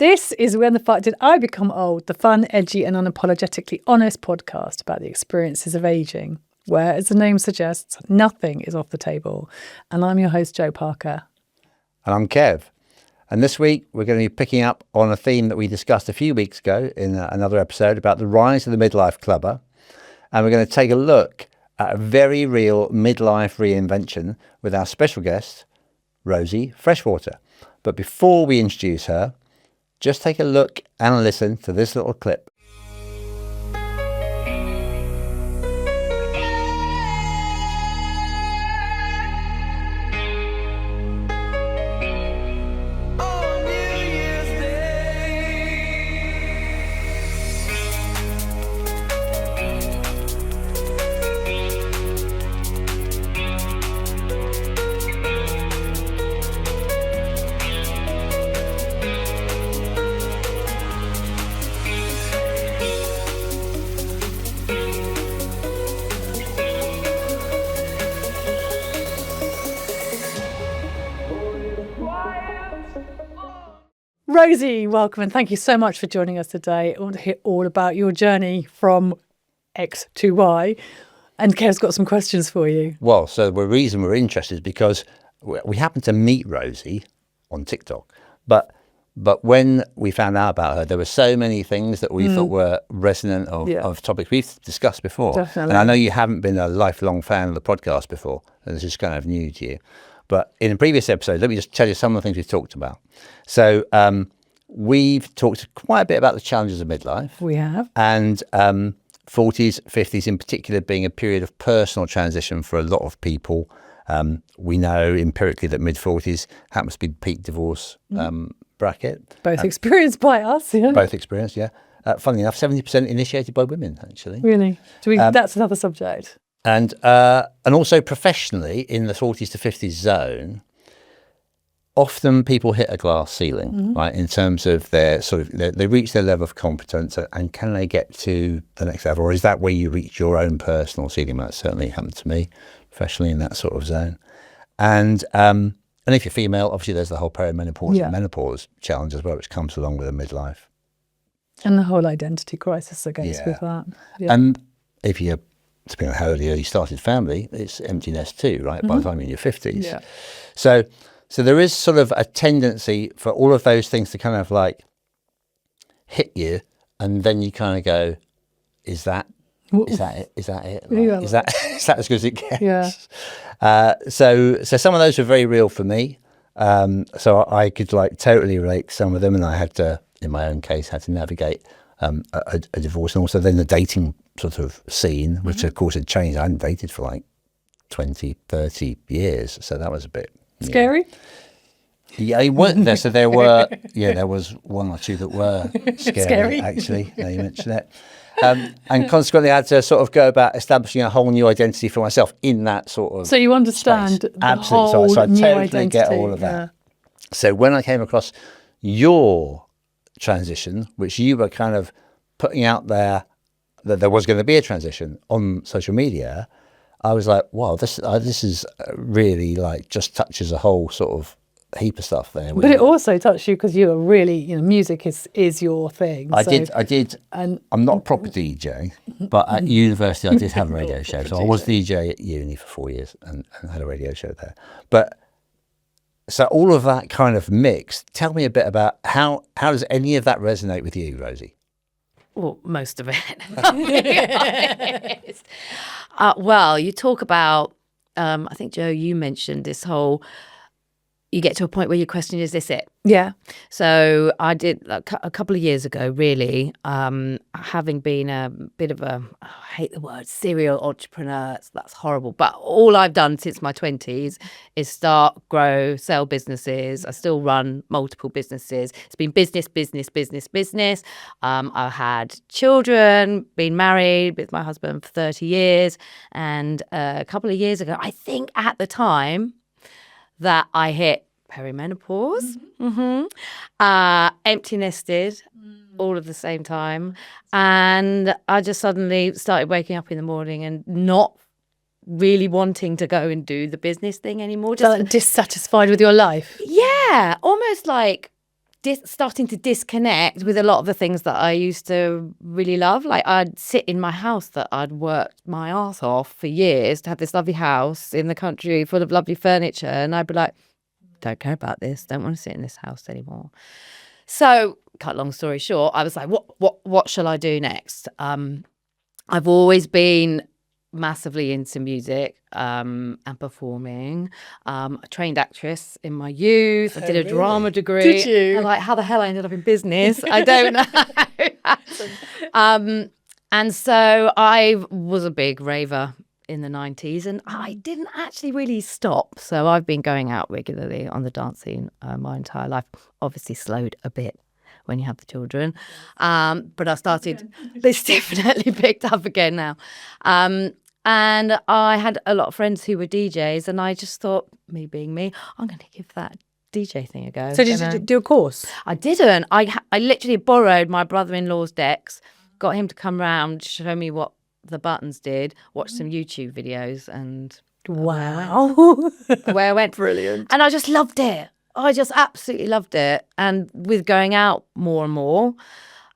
This is When the Fuck Did I Become Old, the fun, edgy and unapologetically honest podcast about the experiences of ageing, where, as the name suggests, nothing is off the table. And I'm your host, Jo Parker. And I'm Kev. And this week, we're going to be picking up on a theme that we discussed a few weeks ago in another episode about the rise of the midlife clubber. And we're going to take a look at a very real midlife reinvention with our special guest, Rosie Freshwater. But before we introduce her, just take a look and listen to this little clip. Rosie, welcome and thank you so much for joining us today. I want to hear all about your journey from X to Y. And Kev's got some questions for you. Well, so the reason we're interested is because we happened to meet Rosie on TikTok. But when we found out about her, there were so many things that we thought were resonant of topics we've discussed before. Definitely. And I know you haven't been a lifelong fan of the podcast before, and this is kind of new to you. But in a previous episode, let me just tell you some of the things we've talked about. So we've talked quite a bit about the challenges of midlife. We have. And 40s, 50s in particular being a period of personal transition for a lot of people. We know empirically that mid-40s happens to be the peak divorce bracket. Both experienced by us, yeah. Both experienced, yeah. Funnily enough, 70% initiated by women, actually. Really? That's another subject. And also professionally, in the 40s to 50s zone, often people hit a glass ceiling, right, in terms of their they reach their level of competence, and can they get to the next level? Or is that where you reach your own personal ceiling? That certainly happened to me professionally in that sort of zone. And if you're female, obviously there's the whole perimenopause and menopause challenge as well, which comes along with a midlife. And the whole identity crisis that goes with that. Yeah. And if you're, depending on how early you started family, it's empty nest too, right? By the time you're in your 50s. Yeah. So there is sort of a tendency for all of those things to kind of like hit you, and then you kind of go, is that it? Is that it? Like, is that as good as it gets? Yeah. So some of those were very real for me. So I could like totally relate to some of them, and I had to, in my own case, had to navigate a divorce, and also then the dating sort of scene, which of course had changed. I hadn't dated for like 20, 30 years, so that was a bit scary. Yeah, it wasn't there. So there was one or two that were scary. Actually. Now you mention it. And consequently, I had to sort of go about establishing a whole new identity for myself in that sort of. So you understand space. the Absolutely. whole So I new totally identity. get all of that. Yeah. So when I came across your transition, which you were kind of putting out there that there was going to be a transition on social media, I was like, wow, this is really like just touches a whole sort of heap of stuff there. But it also touched you because you are really, music is your thing. I did. And I'm not a proper DJ, but at university I did have a radio show. So I was DJ at uni for 4 years and had a radio show there. But so all of that kind of mix, tell me a bit about how does any of that resonate with you, Rosie? Well, most of it. I'll be honest. Well, you talk about, I think, Jo, you mentioned this whole, you get to a point where you question, is this it? Yeah. So I did a couple of years ago, really, having been a bit of a, I hate the word, serial entrepreneur. That's horrible. But all I've done since my 20s is start, grow, sell businesses. I still run multiple businesses. It's been business. I had children, been married with my husband for 30 years. And a couple of years ago, I think at the time that I hit perimenopause, empty nested, all at the same time. And I just suddenly started waking up in the morning and not really wanting to go and do the business thing anymore. Just dissatisfied with your life? Yeah, almost like starting to disconnect with a lot of the things that I used to really love. Like I'd sit in my house that I'd worked my ass off for years to have this lovely house in the country full of lovely furniture. And I'd be like, don't care about this. Don't want to sit in this house anymore. So cut long story short, I was like, what shall I do next? I've always been massively into music and performing. A trained actress in my youth. I did a drama degree. Did you? And like, how the hell I ended up in business, I don't know. And so I was a big raver in the 90s, and I didn't actually really stop. So I've been going out regularly on the dance scene my entire life. Obviously slowed a bit when you have the children. But I started, this definitely picked up again now. And I had a lot of friends who were DJs, and I just thought, me being me, I'm going to give that DJ thing a go. So did you do a course? I didn't. I literally borrowed my brother-in-law's decks, got him to come round, show me what the buttons did, watch some YouTube videos, and wow. away I went. Brilliant. And I just loved it. I just absolutely loved it. And with going out more and more,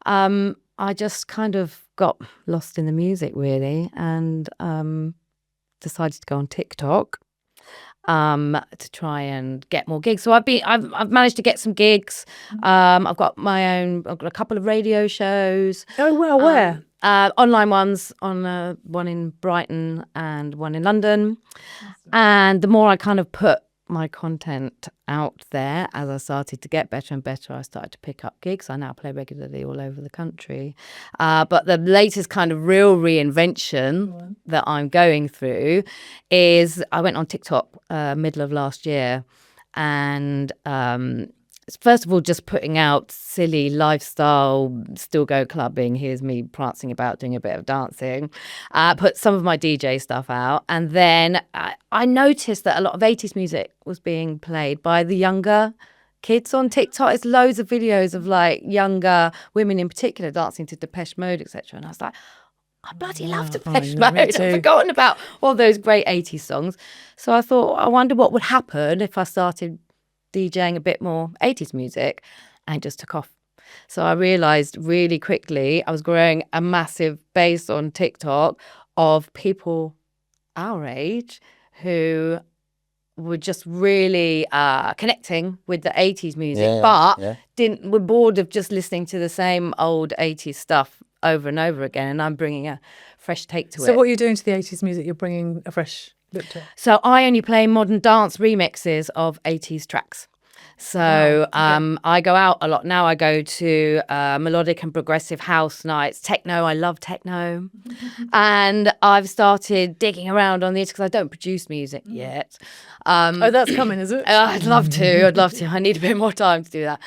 I just kind of got lost in the music, really, and decided to go on TikTok to try and get more gigs. So I've managed to get some gigs. I've got a couple of radio shows. Oh, well, where? Online ones, on one in Brighton and one in London. And the more I kind of put my content out there, as I started to get better and better, I started to pick up gigs. I now play regularly all over the country. But the latest kind of real reinvention that I'm going through is I went on TikTok middle of last year, and first of all, just putting out silly lifestyle, still go clubbing. Here's me prancing about, doing a bit of dancing. Put some of my DJ stuff out. And then I noticed that a lot of 80s music was being played by the younger kids on TikTok. It's loads of videos of like younger women in particular dancing to Depeche Mode, etc. And I was like, I bloody love Depeche Mode. I've forgotten about all those great 80s songs. So I thought, I wonder what would happen if I started DJing a bit more 80s music, and it just took off. So I realized really quickly I was growing a massive base on TikTok of people our age who were just really connecting with the 80s music, were bored of just listening to the same old 80s stuff over and over again, and I'm bringing a fresh take to it. So what are you doing to the 80s music? You're bringing a fresh look to it? So I only play modern dance remixes of 80s tracks. So I go out a lot now. I go to melodic and progressive house nights, techno. I love techno. And I've started digging around on these because I don't produce music yet. Oh, that's coming, is it? I'd love to. I need a bit more time to do that.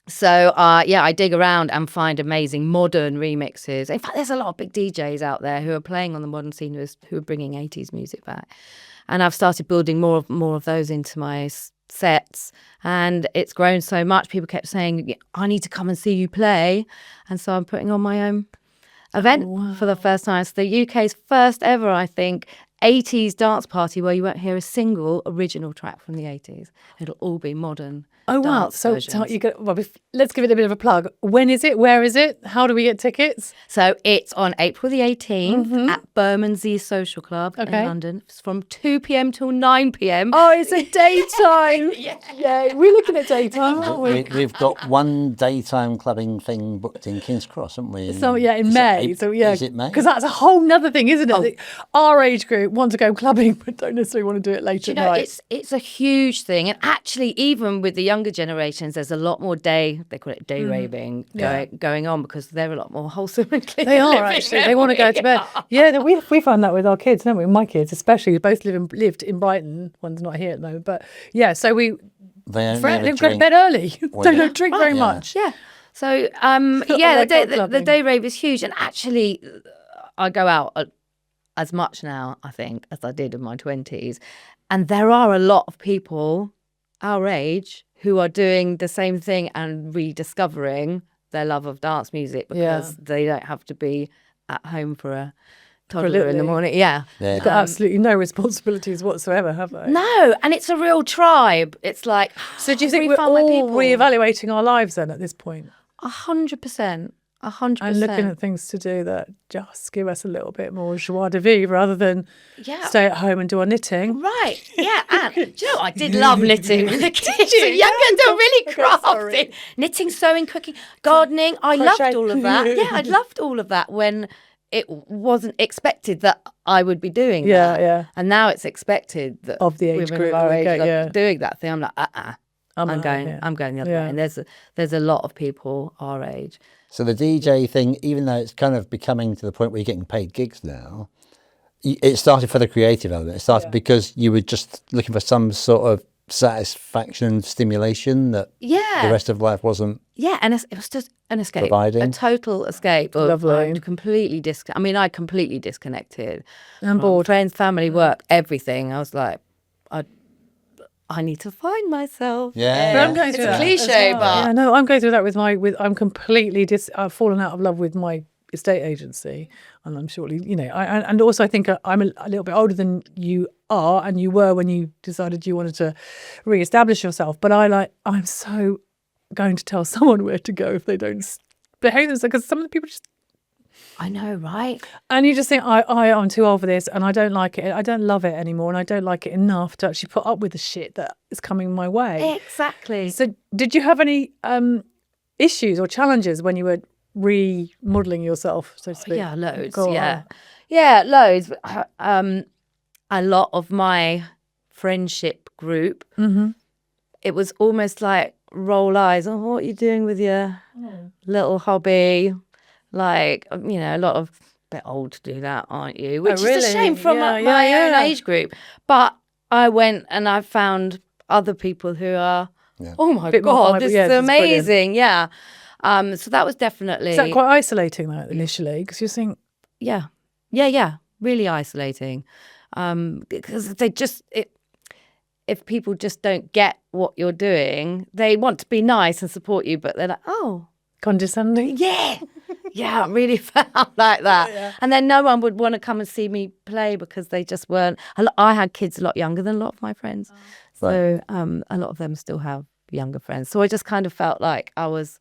So I dig around and find amazing modern remixes. In fact, there's a lot of big DJs out there who are playing on the modern scene who are bringing 80s music back. And I've started building more of those into my sets, and it's grown so much. People kept saying, I need to come and see you play. And so I'm putting on my own event for the first time. It's the UK's first ever, I think, 80s dance party where you won't hear a single original track from the 80s. It'll all be modern. Oh, wow. dance So versions. you get, let's give it a bit of a plug. When is it? Where is it? How do we get tickets? So it's on April the 18th at Bermondsey Social Club in London. It's from 2 p.m. till 9 p.m. Oh, it's a daytime. Yeah, we're looking at daytime, aren't we? We've got one daytime clubbing thing booked in King's Cross, haven't we? So yeah, in May. Is it May? Because that's a whole nother thing, isn't it? Our age group want to go clubbing, but don't necessarily want to do it late at night. It's a huge thing, and actually, even with the younger generations, there's a lot more they call it day raving going on, because they're a lot more wholesome and clean. They are actually. They want to go to bed. Yeah, we find that with our kids, don't we? My kids, especially, who both lived in Brighton. One's not here at the moment, but yeah. So we they go to bed early. They don't drink very much. Yeah. So the day rave is huge, and actually, I go out as much now, I think, as I did in my 20s, and there are a lot of people our age who are doing the same thing and rediscovering their love of dance music because they don't have to be at home for a toddler in the Absolutely. morning. Yeah. Yeah. Got absolutely no responsibilities whatsoever, have they? No, and it's a real tribe. It's like, So do you think we we're found my all people. reevaluating our lives then at this point 100%. 100%. and looking at things to do that just give us a little bit more joie de vivre rather than stay at home and do our knitting? Right, yeah, and do you know what? I did love knitting when the kids were younger. They're really crafty. Knitting, sewing, cooking, gardening. I loved Crochet. all of that. Yeah, I loved all of that when it wasn't expected that I would be doing that. Yeah. And now it's expected that Of the age women group of our that we age get, are yeah. doing that thing. I'm like, I'm out, going. yeah. I'm going the other Yeah. way. And there's a lot of people our age. So the DJ thing, even though it's kind of becoming to the point where you're getting paid gigs now, it started for the creative element. It started because you were just looking for some sort of satisfaction, stimulation that the rest of life wasn't. Yeah, and it was just an escape, Providing. a total escape. Lovely. I completely disconnected. And from bored. friends, family, work, everything. I was like, I need to find myself. Yeah. But I'm going It's through a that cliche, as well. but yeah, no, I'm going through that with I'm completely I've fallen out of love with my estate agency, and I'm shortly, and also I think I'm a little bit older than you are, and you were when you decided you wanted to re-establish yourself. But I'm so going to tell someone where to go if they don't behave themselves, because some of the people just. I know, right? And you just think, I'm too old for this, and I don't like it. I don't love it anymore, and I don't like it enough to actually put up with the shit that is coming my way. Exactly. So did you have any issues or challenges when you were remodeling yourself, so to speak? Yeah, loads. Go on. Yeah, loads. A lot of my friendship group, it was almost like roll eyes. Oh, what are you doing with your little hobby? Like, a lot of bit old to do that, aren't you? Which is really? a shame from Yeah, my own yeah. age group. But I went and I found other people who are, oh my Bit more God, vibrant. this Yeah, is this is brilliant. amazing. Yeah. So that was definitely. Is that quite isolating though initially? Because you think, Yeah, really isolating. Because if people just don't get what you're doing, they want to be nice and support you, but they're like, oh, condescending. yeah, I really felt like that. Yeah. And then no one would want to come and see me play because they just weren't. I had kids a lot younger than a lot of my friends, so a lot of them still have younger friends. So I just kind of felt like I was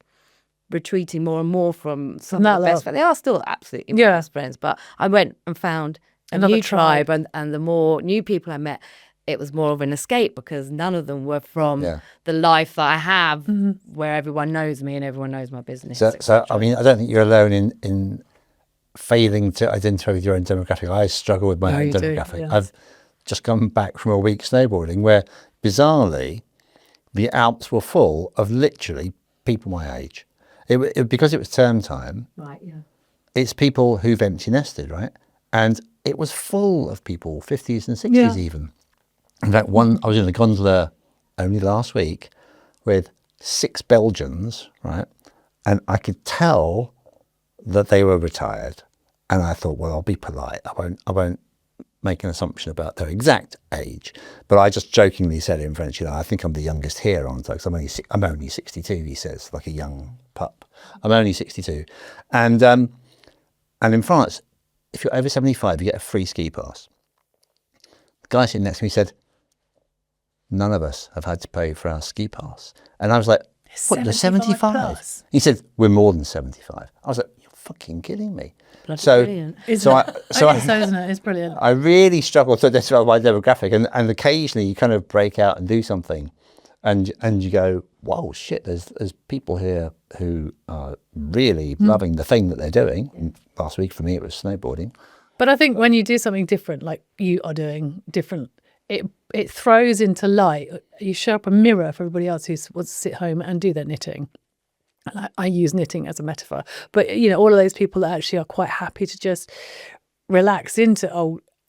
retreating more and more from some of the best friends. They are still absolutely my best friends, but I went and found Another new tribe. and the more new people I met, it was more of an escape because none of them were from Yeah. the life that I have where everyone knows me and everyone knows my business. So I mean, I don't think you're alone in failing to identify with your own demographic. I struggle with my own you do, demographic. yes. I've just come back from a week snowboarding where, bizarrely, the Alps were full of literally people my age. Because it was term time, Right, yeah. it's people who've empty nested, right? And it was full of people, 50s and 60s even. In fact, I was in a gondola only last week with 6 Belgians, right? And I could tell that they were retired. And I thought, well, I'll be polite. I won't make an assumption about their exact age. But I just jokingly said in French, I think I'm the youngest here, aren't I? Because I'm only 62, he says, like a young pup. I'm only 62. And in France, if you're over 75, you get a free ski pass. The guy sitting next to me said, none of us have had to pay for our ski pass. And I was like, what, you're 75? plus? He said, we're more than 75. I was like, you're fucking kidding me. Bloody So, brilliant. so Isn't it? It's brilliant. I really struggle to identify my demographic, and occasionally you kind of break out and do something, and you go, "Whoa, shit! There's people here who are really loving the thing that they're doing." And last week for me, it was snowboarding. But I think when you do something different, like you are doing different, it throws into light. You show up a mirror for everybody else who wants to sit home and do their knitting. And I use knitting as a metaphor, but all of those people that actually are quite happy to just relax into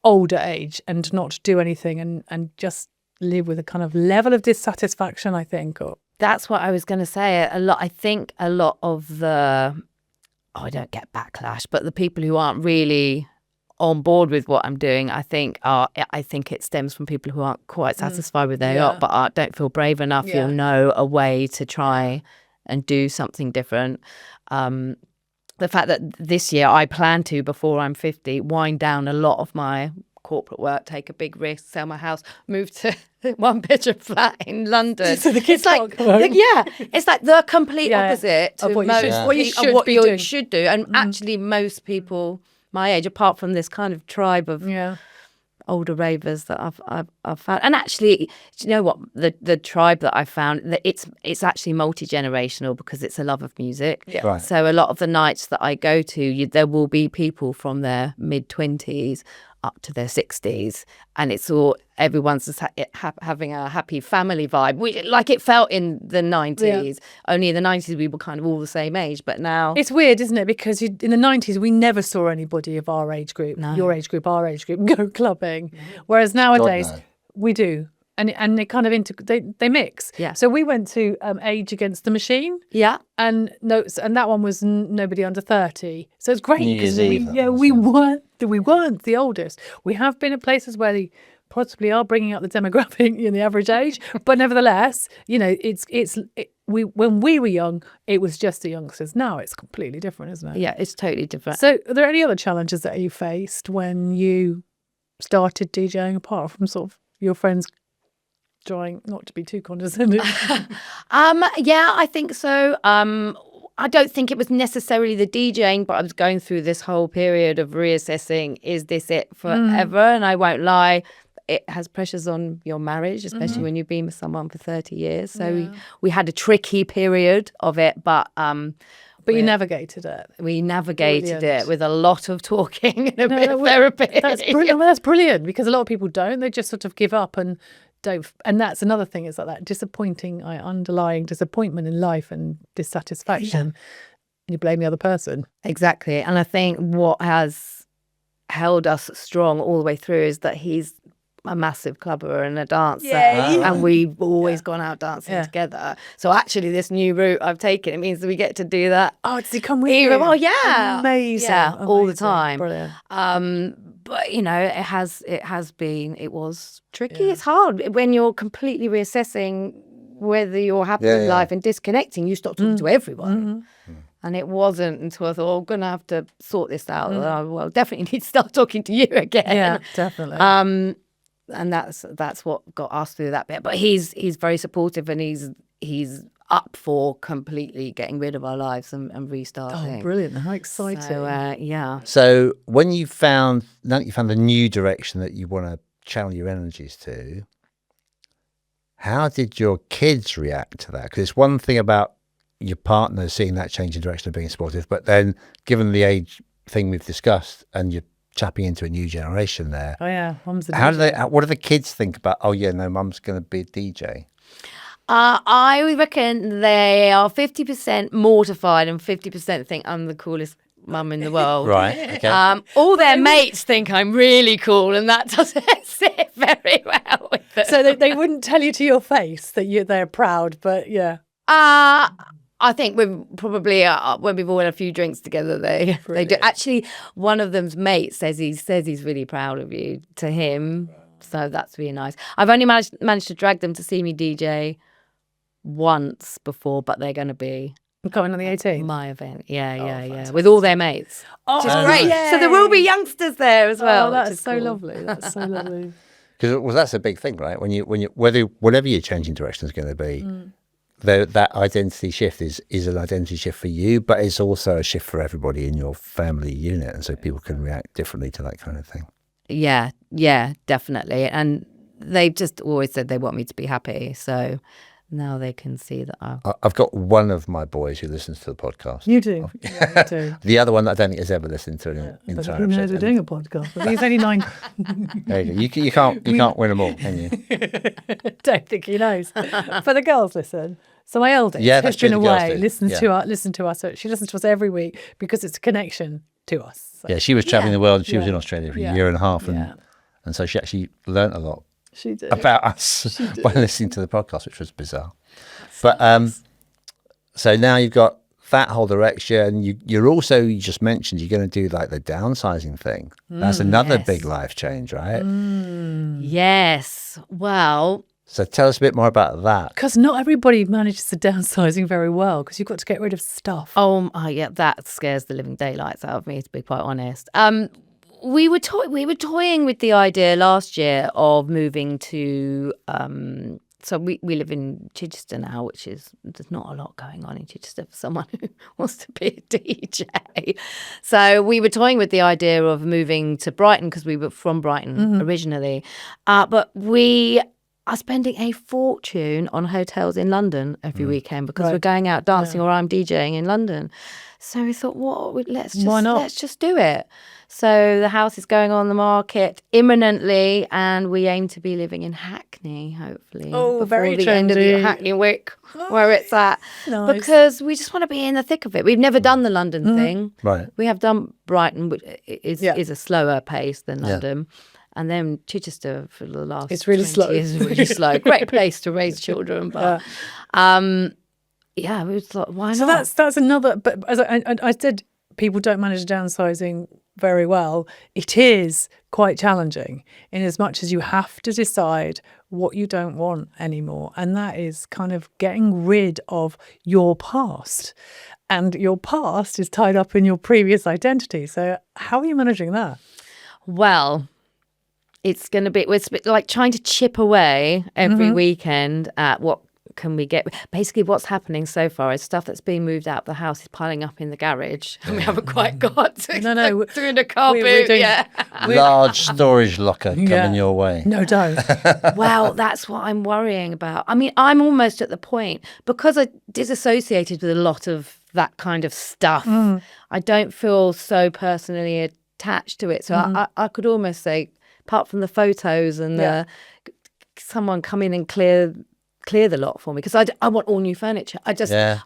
older age and not do anything and just live with a kind of level of dissatisfaction, I think. That's what I was going to say. I think a lot of I don't get backlash, but the people who aren't really on board with what I'm doing, I think it stems from people who aren't quite satisfied with their yacht, but don't feel brave enough. You'll know a way to try and do something different. the fact that this year I plan to, before I'm 50, wind down a lot of my corporate work, take a big risk, sell my house, move to one bedroom flat in London. So the kids it's can't come home. it's like the complete opposite of to what you most should- what you of should what be you doing. should do. And actually, most people my age, apart from this kind of tribe of older ravers that I've found, and actually, do you know what, the tribe that I found, that it's actually multi-generational, because it's a love of music. Right. So a lot of the nights that I go to, there will be people from their mid-20s up to their 60s, and it's all, everyone's just having a happy family vibe, like it felt in the 90s. Only in the 90s we were kind of all the same age, but now It's weird, isn't it? Because in the 90s, we never saw anybody of our age group, your age group, our age group, go clubbing. Whereas nowadays, no. we do. And they kind of they mix. Yeah. So we went to Age Against the Machine. yeah. And that one was nobody under 30. So it's great New because Year's Eve, that was, we weren't the oldest. We have been at places where they possibly are bringing up the demographic in the average age, but nevertheless, you know, when we were young, it was just the youngsters. Now it's completely different, isn't it? Yeah, it's totally different. So are there any other challenges that you faced when you started DJing, apart from sort of your friends trying not to be too condescending? Yeah, I think so. I don't think it was necessarily the DJing, but I was going through this whole period of reassessing, is this it forever? And I won't lie, it has pressures on your marriage, especially when you've been with someone for 30 years. So we had a tricky period of it, but you navigated it. we navigated Brilliant. it with a lot of talking and a bit of therapy. That's brilliant. Well, that's brilliant, because a lot of people don't. They just sort of give up and don't. And that's another thing, is that disappointing, underlying disappointment in life and dissatisfaction. You blame the other person. Exactly. And I think what has held us strong all the way through is that he's a massive clubber and a dancer, and we've always gone out dancing together. So actually, this new route I've taken, it means that we get to do that. Oh, does he come with you? Well, yeah, Amazing. yeah, all the Amazing. time. Brilliant. But you know, it was tricky. It's hard when you're completely reassessing whether you're happy with life and disconnecting. You stop talking to everyone. And it wasn't until I thought, I'm going to have to sort this out. Well, definitely need to start talking to you again. Yeah, definitely. And that's what got us through that bit. But he's very supportive, and he's up for completely getting rid of our lives and restarting. Oh, brilliant. How exciting. So, yeah. So when now that you found the new direction that you want to channel your energies to, how did your kids react to that? Because it's one thing about your partner seeing that change in direction and being supportive, but then given the age thing we've discussed, and you're tapping into a new generation there. Oh, yeah. Mum's a How DJ. what do the kids think about, oh yeah, no, mum's going to be a DJ? I reckon they are 50% mortified and 50% think I'm the coolest mum in the world. Right, okay. All their mates think I'm really cool, and that doesn't sit very well with them. So they wouldn't tell you to your face that they're proud, but yeah. I think we've probably when we've all had a few drinks together, they do. Actually, one of them's mate says he's really proud of you to him, so that's really nice. I've only managed to drag them to see me DJ once before, but they're going to be Coming on the 18th. my event. Yeah, with all their mates. Oh, Which is great. So there will be youngsters there as well. Oh, which that's is so cool. lovely. That's so lovely. Because that's a big thing, right? When you whatever your changing direction is going to be, that identity shift is an identity shift for you, but it's also a shift for everybody in your family unit, and so people can react differently to that kind of thing. Yeah, definitely. And they've just always said they want me to be happy. So now they can see that I've got one of my boys who listens to the podcast. You do. Yeah, you do. The other one that I don't think has ever listened to an But entire who knows episode. we're doing a podcast? But he's only 9. There you go. You can't win them all, can you? Don't think he knows. But the girls listen. So my eldest, Yeah, who's that's true, been the girls away, do. listen Yeah. to us. So she listens to us every week because it's a connection to us. So Yeah, she was traveling the world. She was Yeah. in Australia for Yeah. a year and a half, Yeah. and so she actually learnt a lot she did. about us by listening to the podcast, which was bizarre. But so now you've got that whole direction. You're also, you just mentioned you're going to do like the downsizing thing. That's another yes. big life change, right? Yes. Well, So tell us a bit more about that. Because not everybody manages the downsizing very well, because you've got to get rid of stuff. Oh, yeah, that scares the living daylights out of me, to be quite honest. We were toying with the idea last year of moving to. So we live in Chichester now, which is, there's not a lot going on in Chichester for someone who wants to be a DJ. So we were toying with the idea of moving to Brighton, because we were from Brighton originally, but we are spending a fortune on hotels in London every weekend, because we're going out dancing or I'm DJing in London. So we thought, Why not? Let's just do it. So the house is going on the market imminently, and we aim to be living in Hackney, hopefully. Oh, before very the end of the trendy. Hackney week, where it's at. Nice. Because we just want to be in the thick of it. We've never done the London thing. Right. We have done Brighton, which is a slower pace than London. And then Chichester for the last It's really 20 slow. years is really slow. Great place to raise children, but we thought, why So not? that's another. But as I said, people don't manage downsizing very well. It is quite challenging in as much as you have to decide what you don't want anymore, and that is kind of getting rid of your past. And your past is tied up in your previous identity. So how are you managing that? Well, it's going to be, it's like trying to chip away every weekend at what can we get. Basically, what's happening so far is stuff that's being moved out of the house is piling up in the garage, and we haven't quite got to No. through the car we're boot doing- yet. Large storage locker coming your way. No, don't. Well, that's what I'm worrying about. I mean, I'm almost at the point, because I disassociated with a lot of that kind of stuff. I don't feel so personally attached to it. So I could almost say, apart from the photos and someone come in and clear the lot for me, because I want all new furniture. I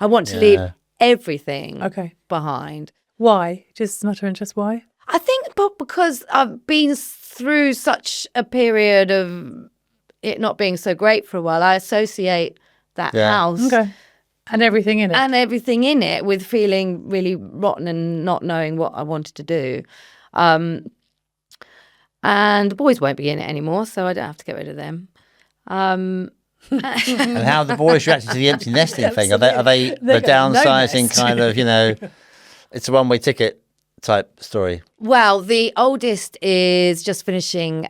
want to leave everything behind. Why? Just a matter of interest. Why? I think because I've been through such a period of it not being so great for a while, I associate that house And everything in it. with feeling really rotten and not knowing what I wanted to do. And the boys won't be in it anymore, so I don't have to get rid of them. And how have the boys reacted to the empty nesting thing? Are they the got no downsizing nest. kind of, it's a one-way ticket type story? Well, the oldest is just finishing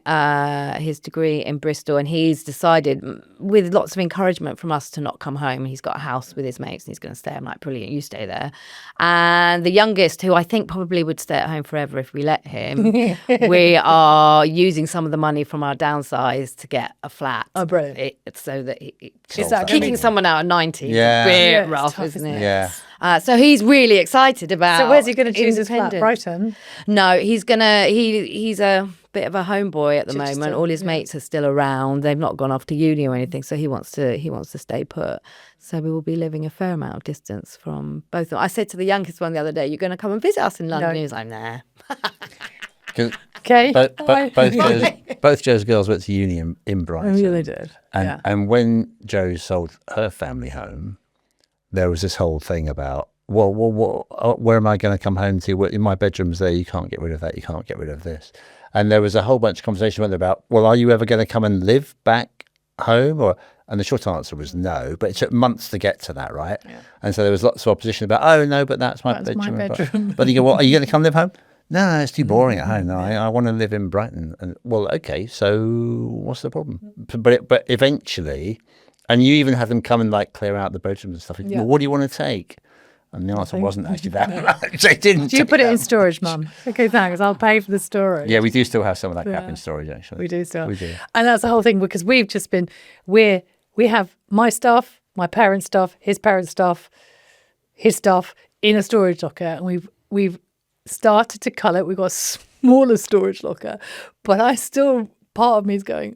his degree in Bristol, and he's decided, with lots of encouragement from us, to not come home. He's got a house with his mates and he's going to stay. I'm like, brilliant, you stay there. And the youngest, who I think probably would stay at home forever if we let him, we are using some of the money from our downsize to get a flat. Oh, brilliant. So that Kicking someone out at 90 is Yeah. a bit Yeah, it's rough, tough, isn't isn't it? it? Yeah. So he's really excited about. So where's he going to choose his flat? independence. Brighton? No, he's a bit of a homeboy at the Chichester, moment. All his mates are still around. They've not gone off to uni or anything, so he wants to stay put. So we will be living a fair amount of distance from both of them. I said to the youngest one the other day, "You're going to come and visit us in London?" No. He was like, "Nah." 'Cause Okay. both Joe's girls went to uni in Brighton. Oh, yeah, they did. And when Jo sold her family home, there was this whole thing about, where am I going to come home to? In my bedroom's there, you can't get rid of that, you can't get rid of this. And there was a whole bunch of conversation about, well, are you ever going to come and live back home? And the short answer was no, but it took months to get to that, right? Yeah. And so there was lots of opposition about, oh, no, but that's my bedroom. But you go, are you going to come live home? No, it's too boring at home. No, I want to live in Brighton. And well, okay, so what's the problem? But eventually, and you even had them come and like clear out the bedrooms and stuff. Well, what do you want to take? And the answer wasn't actually that much. They didn't. Do you put it in storage, Mum? Okay, thanks. I'll pay for the storage. Yeah, we do still have some of that crap in storage, actually. We do still. We do. And that's the whole thing, because we've just been, we have my stuff, my parents' stuff, his parents' stuff, his stuff in a storage locker, and we've started to cull it. We've got a smaller storage locker, but part of me is going,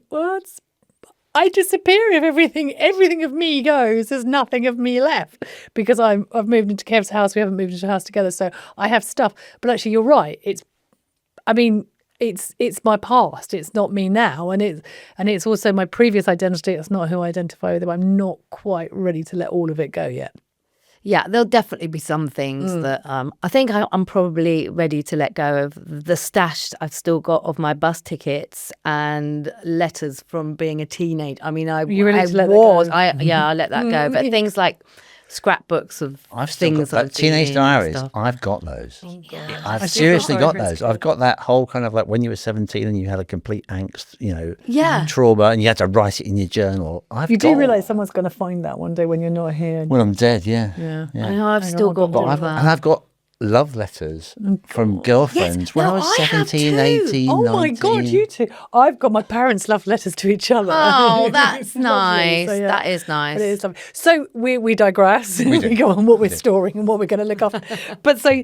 I disappear if everything of me goes. There's nothing of me left, because I've moved into Kev's house. We haven't moved into a house together, so I have stuff. But actually, you're right. It's my past. It's not me now, and it's also my previous identity. It's not who I identify with. I'm not quite ready to let all of it go yet. Yeah, there'll definitely be some things that I think I'm probably ready to let go of the stash I've still got of my bus tickets and letters from being a teenager. I mean, I let that go? I let that go. But things like scrapbooks of I've still things got I that was teenage doing and diaries. stuff. I've got those. Yeah. I've seriously got those. I've got that whole kind of like when you were 17 and you had a complete angst, trauma, and you had to write it in your journal. You do realise someone's going to find that one day when you're not here. When I'm dead, yeah. I know, I've still got all of that. And I've got love letters from girlfriends when I was 17, 18, Oh 19. my God, you too. I've got my parents' love letters to each other. Oh, that's nice. So, That is nice. But it is lovely. So we digress. We go on what we're storing and what we're going to look after. But so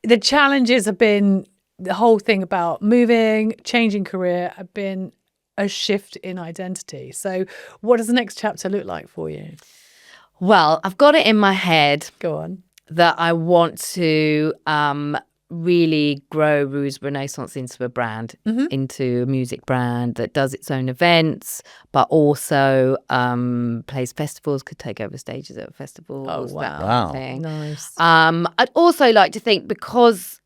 the challenges have been the whole thing about moving, changing career, have been a shift in identity. So what does the next chapter look like for you? Well, I've got it in my head. Go on. That I want to really grow Rouge Renaissance into a brand, into a music brand that does its own events, but also plays festivals, could take over stages at festivals. Oh, wow. That kind of thing. Nice. I'd also like to think, because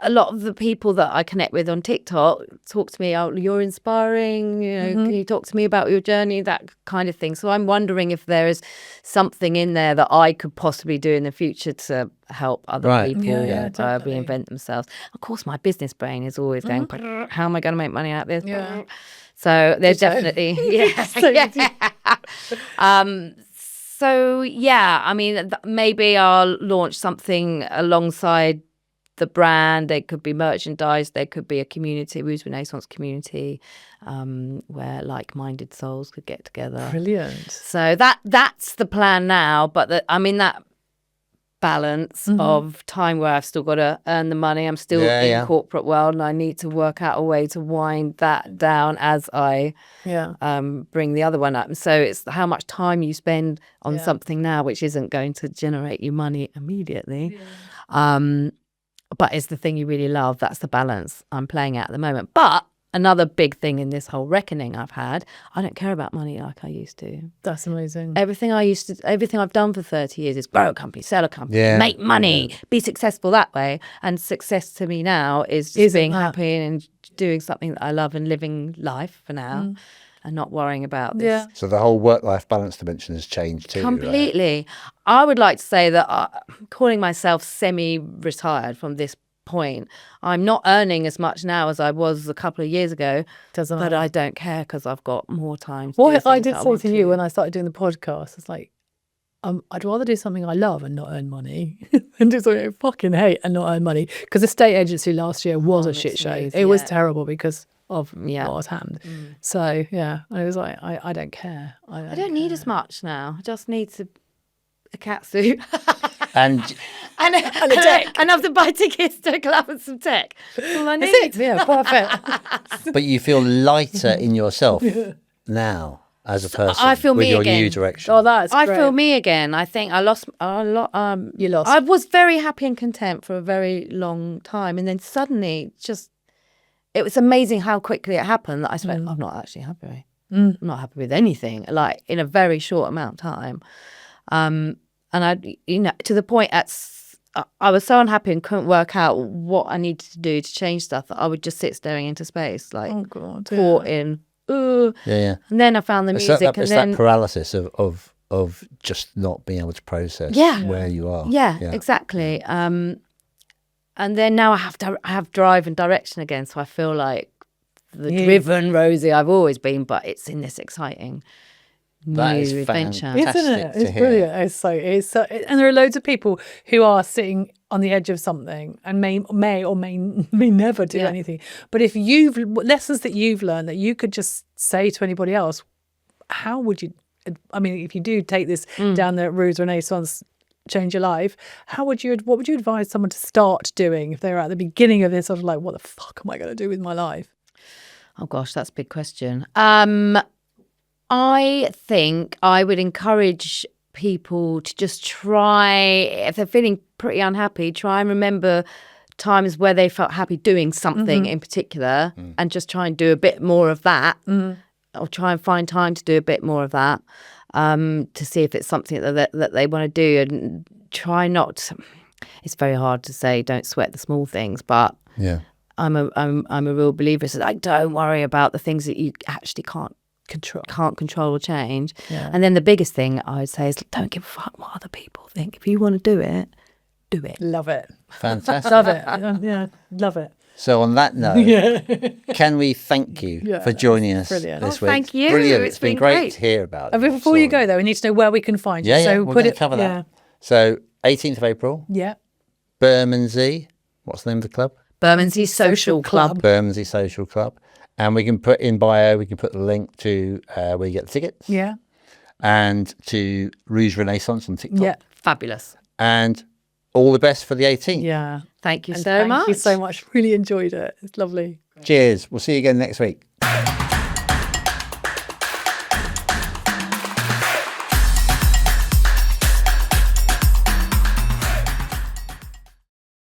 a lot of the people that I connect with on TikTok talk to me, oh, you're inspiring, can you talk to me about your journey, that kind of thing. So I'm wondering if there is something in there that I could possibly do in the future to help other people reinvent themselves. Of course, my business brain is always going, how am I going to make money out of this? Yeah. So there's definitely, So yeah, I mean, maybe I'll launch something alongside the brand. There could be merchandise, there could be a community, Rouge Renaissance community, where like-minded souls could get together. Brilliant. So that's the plan now, but I'm in that balance of time where I've still got to earn the money. I'm still in corporate world, and I need to work out a way to wind that down as I bring the other one up. So it's how much time you spend on something now, which isn't going to generate you money immediately. But it's the thing you really love. That's the balance I'm playing at the moment. But another big thing in this whole reckoning I've had, I don't care about money like I used to. That's amazing. Everything I've done for 30 years is grow a company, sell a company, make money, be successful that way. And success to me now is just being happy and doing something that I love and living life for now. And not worrying about this. Yeah. So the whole work-life balance dimension has changed too. Completely. Right? I would like to say that calling myself semi-retired from this point, I'm not earning as much now as I was a couple of years ago, but I don't care because I've got more time. What I did say to you when I started doing the podcast, it's like, I'd rather do something I love and not earn money than do something I fucking hate and not earn money. Because the estate agency last year was a shit show. It was terrible because of what happened. So I was like, I don't care. I don't need as much now. I just need a cat suit and a tech. And have to buy tickets to a club and some tech. That's all I need. That's it. Yeah, perfect. But you feel lighter in yourself now as a person. I feel with me your again. new direction. Oh, that's great. I feel me again. I think I lost a lot. You lost. I was very happy and content for a very long time, and then suddenly, it was amazing how quickly it happened that I went, I'm not actually happy. I'm not happy with anything. Like in a very short amount of time, and I, to the point I was so unhappy and couldn't work out what I needed to do to change stuff that I would just sit staring into space, like caught in. And then I found the music, it's that paralysis of just not being able to process where you are. Yeah, exactly. And then now I have drive and direction again, so I feel like the driven Rosie I've always been, but it's in this exciting new adventure. Isn't it? It's brilliant. It's so, and there are loads of people who are sitting on the edge of something and may or may never do anything. But if lessons that you've learned that you could just say to anybody else, how would you? I mean, if you do take this down the Rouge Renaissance, change your life, what would you advise someone to start doing if they're at the beginning of this sort of like, what the fuck am I going to do with my life? Oh gosh, that's a big question. I think I would encourage people to just try, if they're feeling pretty unhappy, try and remember times where they felt happy doing something in particular, and just try and do a bit more of that, or try and find time to do a bit more of that, to see if it's something that they want to do, and try not. It's very hard to say don't sweat the small things, but Yeah. I'm a real believer. So like, don't worry about the things that you actually can't control or change. Yeah. And then the biggest thing I would say is don't give a fuck what other people think. If you want to do it, do it. Love it. Fantastic. Love it. Yeah, love it. So on that note, can we thank you Yeah, for joining us brilliant. this Oh, week? thank you. Brilliant. It's It's been been great great. to hear about it. Before you go, though, we need to know where we can find you. Yeah, So we're put going it. to cover that. So 18th of April, Yeah. Bermondsey. What's the name of the club? Bermondsey Social Club. Bermondsey Social Club. And we can put in bio, we can put the link to where you get the tickets. Yeah. And to Rouge Renaissance on TikTok. Yeah. Fabulous. And all the best for the 18th. Yeah. Thank you And so much. Thank you so much. Really enjoyed it. It's lovely. Cheers. We'll see you again next week.